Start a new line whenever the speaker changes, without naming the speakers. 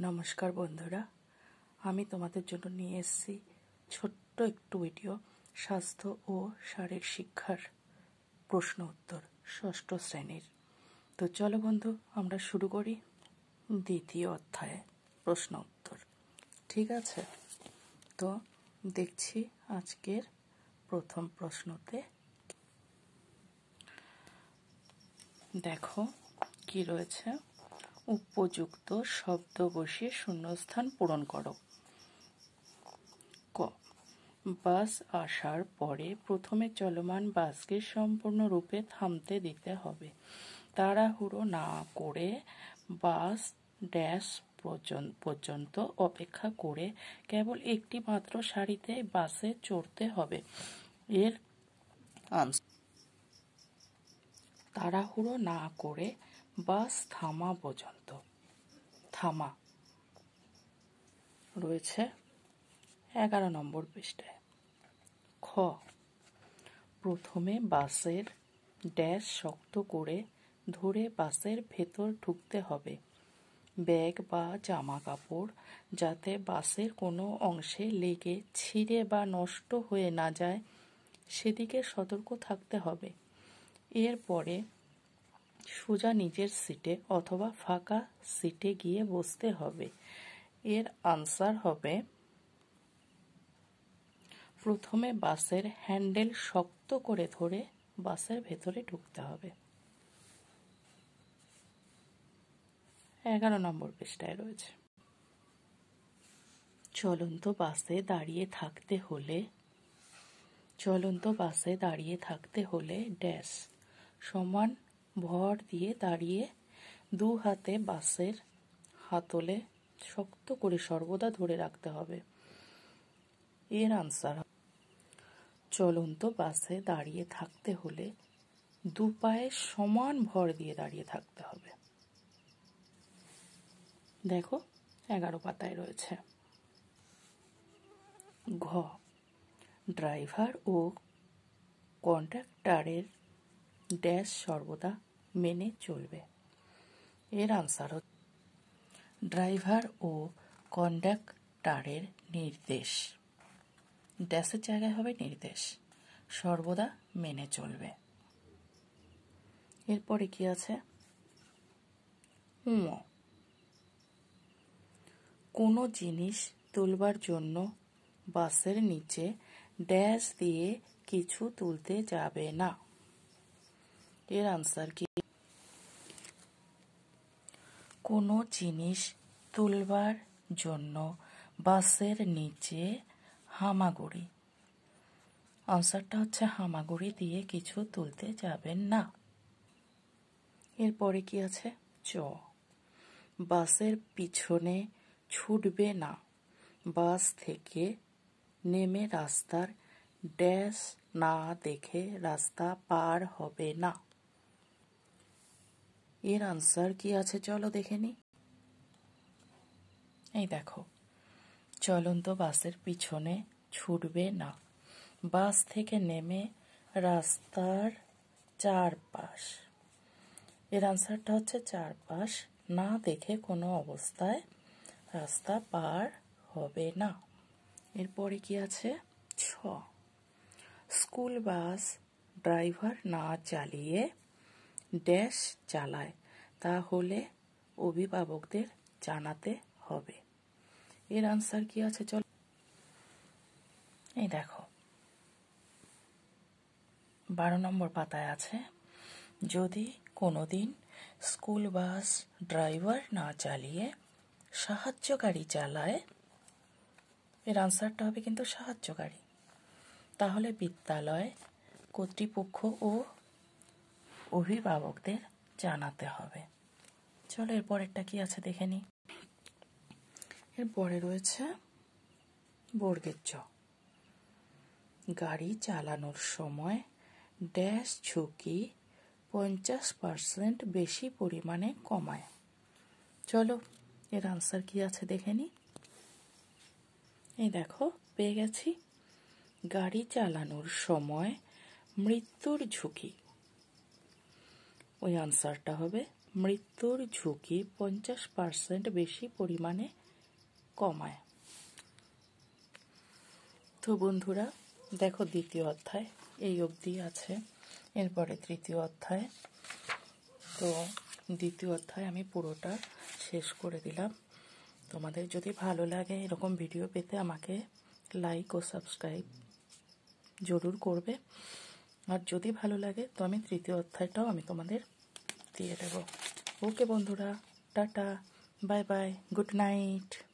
নমস্কার বন্ধুরা, আমি তোমাদের জন্য নিয়ে এসেছি ছোট্ট একটু ভিডিও। স্বাস্থ্য ও শারীরিক শিক্ষার প্রশ্ন উত্তর, ষষ্ঠ শ্রেণীর। তো চলো বন্ধু, আমরা শুরু করি দ্বিতীয় অধ্যায়ে প্রশ্ন উত্তর। ঠিক আছে, তো দেখছি আজকের প্রথম প্রশ্নতে। দেখো কি রয়েছে। উপযুক্ত শব্দ বসিয়ে শূন্যস্থান পূরণ করো। ক, বাস আসার পরে প্রথমে চলমান বাসকে সম্পূর্ণরূপে থামতে দিতে হবে। তাড়াহুড়ো না করে বাস ড্যাশ পর্যন্ত অপেক্ষা করে কেবল একটি মাত্র সারিতে বাসে চড়তে হবে। এর আনসার, তাড়াহুড়ো না করে বাস থামা পর্যন্ত। থামা রয়েছে 11 নম্বর পৃষ্ঠায়। খ, প্রথমে বাসের ড্যাশ শক্ত করে ধরে বাসের ভেতর ঢুকতে হবে। ব্যাগ বা জামা কাপড় যাতে বাসের কোনো অংশে লেগে ছিঁড়ে বা নষ্ট হয়ে না যায় সেদিকে সতর্ক থাকতে হবে। এরপরে সোজা নিজের সিটে অথবা ফাঁকা সিটে গিয়ে বসতে হবে। এর আনসার হবে, প্রথমে বাসের হ্যান্ডেল শক্ত করে ধরে বাসের ভেতরে ঢুকতে হবে। 11 নম্বর পৃষ্ঠায় রয়েছে। চলন্ত বাসে দাঁড়িয়ে থাকতে হলে সমান ভর দিয়ে দাঁড়িয়ে দু হাতে বাসের হাতলে শক্ত করে সর্বদা ধরে রাখতে হবে। এর আনসার, চলন্ত বাসে দাঁড়িয়ে থাকতে হলে দু পায়ে সমান ভর দিয়ে দাঁড়িয়ে থাকতে হবে। দেখো 11 পাতায় রয়েছে। ঘ, ড্রাইভার ও কন্ডাক্টরের ড্যাশ সর্বদা মেনে চলবে। এর আনসার, ড্রাইভার ও কন্ডাক্টরের নির্দেশ, ড্যাশের জায়গায় হবে নির্দেশ, সর্বদা মেনে চলবে। এরপরে কি আছে? কোনো জিনিস তুলবার জন্য বাসের নিচে ড্যাশ দিয়ে কিছু তুলতে যাবে না। এর আনসার কি? কোনো জিনিস তুলবার জন্য বাসের নিচে হামাগুড়ি, আনসারটা হচ্ছে হামাগুড়ি দিয়ে কিছু তুলতে যাবেন না। এরপরে কি আছে? চ, বাসের পিছনে ছুটবে না। বাস থেকে নেমে রাস্তার ড্যাশ না দেখে রাস্তা পার হবে না। এর আনসার কি আছে চলো দেখে নি। এই দেখো, চলন্ত বাসের পিছনে ছুটবে না। বাস থেকে নেমে রাস্তার চারপাশ, এর আনসারটা হচ্ছে চারপাশ না দেখে কোনো অবস্থায় রাস্তা পার হবে না। এরপরে কি আছে? ছ, স্কুল বাস ড্রাইভার না চালিয়ে ড্যাশ চালায়, তাহলে অভিভাবকদের জানাতে হবে। এর আনসার কি আছে চল। এই দেখো 12 নম্বর পাতায় আছে, যদি কোনোদিন স্কুল বাস ড্রাইভার না চালিয়ে সাহায্যকারী চালায়, এর আনসারটা হবে কিন্তু সাহায্যকারী, তাহলে বিদ্যালয় কর্তৃপক্ষ ও অভিভাবকদের জানাতে হবে। চলো এরপরেরটা কি আছে দেখে নি। এরপরে রয়েছে বর্গের চ, গাড়ি চালানোর সময় ড্যাশ ঝুঁকি 50% বেশি পরিমাণে কমায়। চলো এর আনসার কি আছে দেখে নি। এই দেখো পেয়ে গেছি, গাড়ি চালানোর সময় মৃত্যুর ঝুঁকি, ওই আনসারটা হবে মৃত্যুর ঝুঁকি 50% বেশি পরিমাণে কমায়। তো বন্ধুরা দেখো, দ্বিতীয় অধ্যায় এই অবধি আছে, এরপরে তৃতীয় অধ্যায়। তো দ্বিতীয় অধ্যায় আমি পুরোটা শেষ করে দিলাম। তোমাদের যদি ভালো লাগে এরকম ভিডিও পেতে আমাকে লাইক ও সাবস্ক্রাইব জরুর করবে। আর যদি ভালো লাগে তো আমি তৃতীয় অধ্যায়টাও আমি তোমাদের দিয়ে দেব। ওকে বন্ধুরা, tata, bye bye, good night.